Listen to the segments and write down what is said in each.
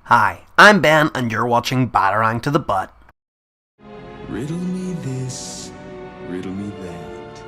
Hi, I'm Ben and you're watching Batarang to the Butt. Riddle me this, riddle me that.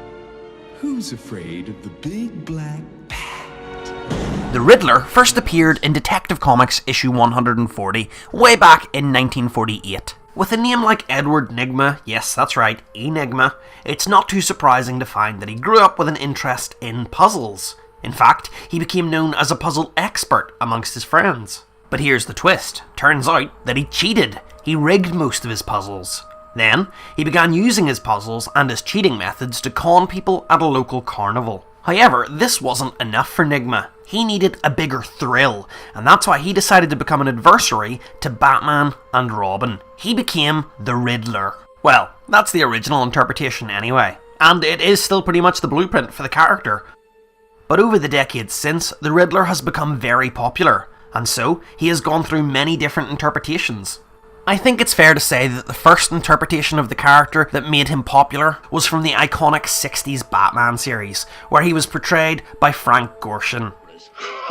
Who's afraid of the big black bat? The Riddler first appeared in Detective Comics issue 140 way back in 1948. With a name like Edward Nygma, yes that's right, Enigma, it's not too surprising to find that he grew up with an interest in puzzles. In fact, he became known as a puzzle expert amongst his friends. But here's the twist. Turns out that he cheated. He rigged most of his puzzles. Then, he began using his puzzles and his cheating methods to con people at a local carnival. However, this wasn't enough for Nygma. He needed a bigger thrill, and that's why he decided to become an adversary to Batman and Robin. He became the Riddler. Well, that's the original interpretation anyway, and it is still pretty much the blueprint for the character. But over the decades since, the Riddler has become very popular, and so he has gone through many different interpretations. I think it's fair to say that the first interpretation of the character that made him popular was from the iconic 60s Batman series, where he was portrayed by Frank Gorshin.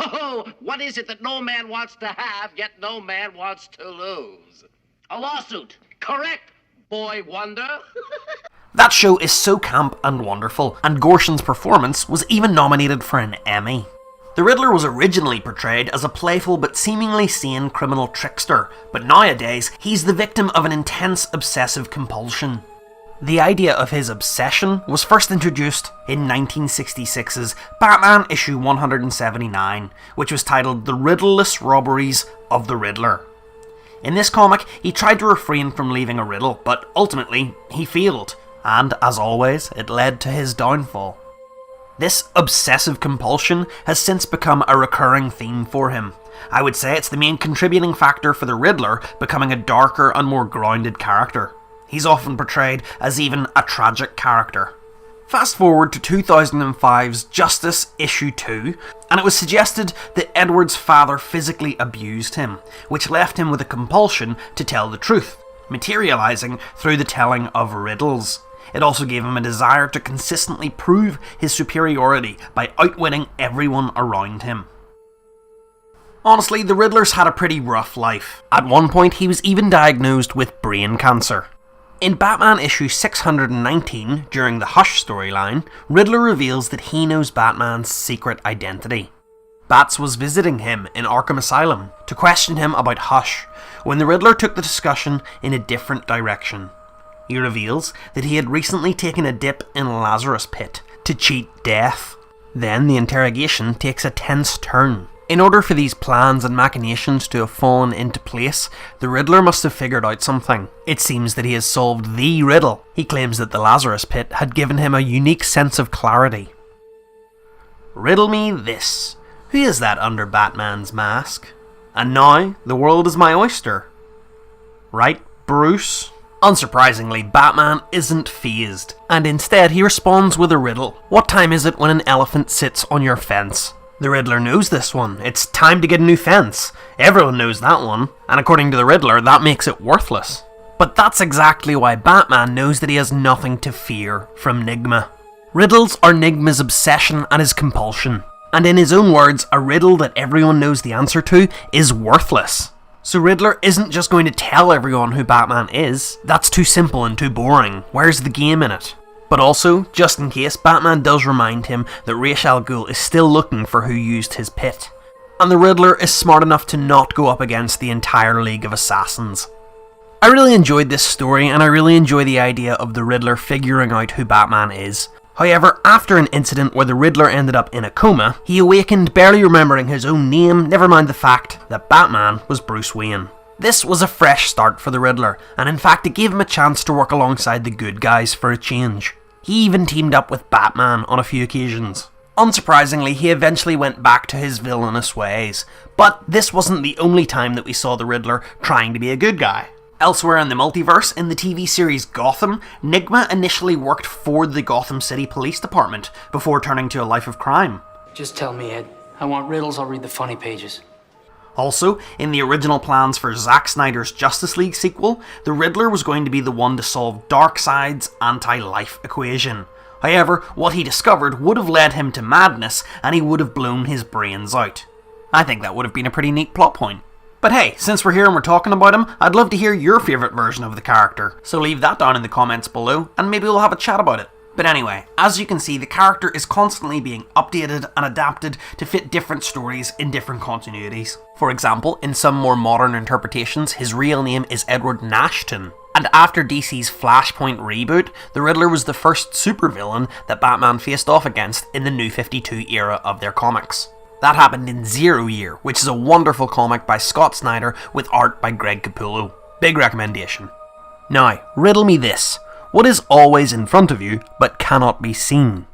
Oh, what is it that no man wants to have, yet no man wants to lose? A lawsuit. Correct, boy wonder. That show is so camp and wonderful, and Gorshin's performance was even nominated for an Emmy. The Riddler was originally portrayed as a playful but seemingly sane criminal trickster, but nowadays he's the victim of an intense obsessive compulsion. The idea of his obsession was first introduced in 1966's Batman issue 179, which was titled The Riddleless Robberies of the Riddler. In this comic, he tried to refrain from leaving a riddle, but ultimately he failed, and as always, it led to his downfall. This obsessive compulsion has since become a recurring theme for him. I would say it's the main contributing factor for the Riddler becoming a darker and more grounded character. He's often portrayed as even a tragic character. Fast forward to 2005's Justice issue 2, and it was suggested that Edward's father physically abused him, which left him with a compulsion to tell the truth, materialising through the telling of riddles. It also gave him a desire to consistently prove his superiority by outwitting everyone around him. Honestly, the Riddler's had a pretty rough life. At one point, he was even diagnosed with brain cancer. In Batman issue 619, during the Hush storyline, Riddler reveals that he knows Batman's secret identity. Bats was visiting him in Arkham Asylum to question him about Hush, when the Riddler took the discussion in a different direction. He reveals that he had recently taken a dip in Lazarus Pit to cheat death. Then the interrogation takes a tense turn. In order for these plans and machinations to have fallen into place, the Riddler must have figured out something. It seems that he has solved the riddle. He claims that the Lazarus Pit had given him a unique sense of clarity. Riddle me this. Who is that under Batman's mask? And now, the world is my oyster. Right, Bruce? Unsurprisingly, Batman isn't fazed, and instead he responds with a riddle. What time is it when an elephant sits on your fence? The Riddler knows this one. It's time to get a new fence. Everyone knows that one, and according to the Riddler, that makes it worthless. But that's exactly why Batman knows that he has nothing to fear from Nygma. Riddles are Nygma's obsession and his compulsion, and in his own words, a riddle that everyone knows the answer to is worthless. So Riddler isn't just going to tell everyone who Batman is. That's too simple and too boring. Where's the game in it? But also, just in case, Batman does remind him that Ra's al Ghul is still looking for who used his pit. And the Riddler is smart enough to not go up against the entire League of Assassins. I really enjoyed this story, and I really enjoy the idea of the Riddler figuring out who Batman is. However, after an incident where the Riddler ended up in a coma, he awakened barely remembering his own name, never mind the fact that Batman was Bruce Wayne. This was a fresh start for the Riddler, and in fact it gave him a chance to work alongside the good guys for a change. He even teamed up with Batman on a few occasions. Unsurprisingly, he eventually went back to his villainous ways, but this wasn't the only time that we saw the Riddler trying to be a good guy. Elsewhere in the multiverse, in the TV series Gotham, Nygma initially worked for the Gotham City Police Department before turning to a life of crime. Just tell me, Ed. I want riddles, I'll read the funny pages. Also, in the original plans for Zack Snyder's Justice League sequel, the Riddler was going to be the one to solve Darkseid's anti-life equation. However, what he discovered would have led him to madness, and he would have blown his brains out. I think that would have been a pretty neat plot point. But hey, since we're here and we're talking about him, I'd love to hear your favourite version of the character, so leave that down in the comments below, and maybe we'll have a chat about it. But anyway, as you can see, the character is constantly being updated and adapted to fit different stories in different continuities. For example, in some more modern interpretations, his real name is Edward Nashton. And after DC's Flashpoint reboot, the Riddler was the first supervillain that Batman faced off against in the New 52 era of their comics. That happened in Zero Year, which is a wonderful comic by Scott Snyder with art by Greg Capullo. Big recommendation. Now, riddle me this. What is always in front of you, but cannot be seen?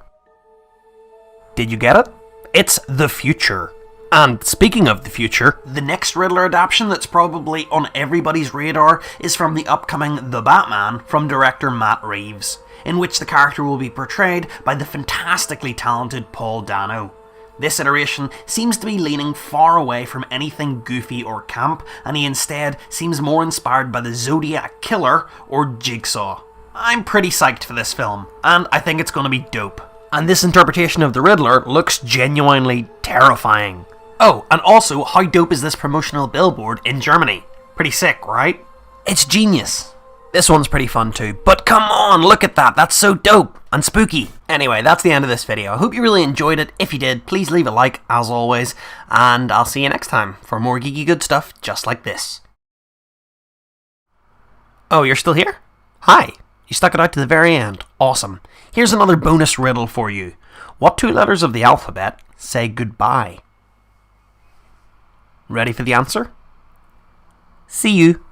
Did you get it? It's the future. And speaking of the future, the next Riddler adaptation that's probably on everybody's radar is from the upcoming The Batman from director Matt Reeves, in which the character will be portrayed by the fantastically talented Paul Dano. This iteration seems to be leaning far away from anything goofy or camp, and he instead seems more inspired by the Zodiac Killer or Jigsaw. I'm pretty psyched for this film, and I think it's going to be dope. And this interpretation of the Riddler looks genuinely terrifying. Oh, and also, how dope is this promotional billboard in Germany? Pretty sick, right? It's genius. This one's pretty fun too, but come on, look at that, that's so dope and spooky. Anyway, that's the end of this video. I hope you really enjoyed it. If you did, please leave a like, as always, and I'll see you next time for more geeky good stuff just like this. Oh, you're still here? Hi. You stuck it out to the very end. Awesome. Here's another bonus riddle for you. What two letters of the alphabet say goodbye? Ready for the answer? See you.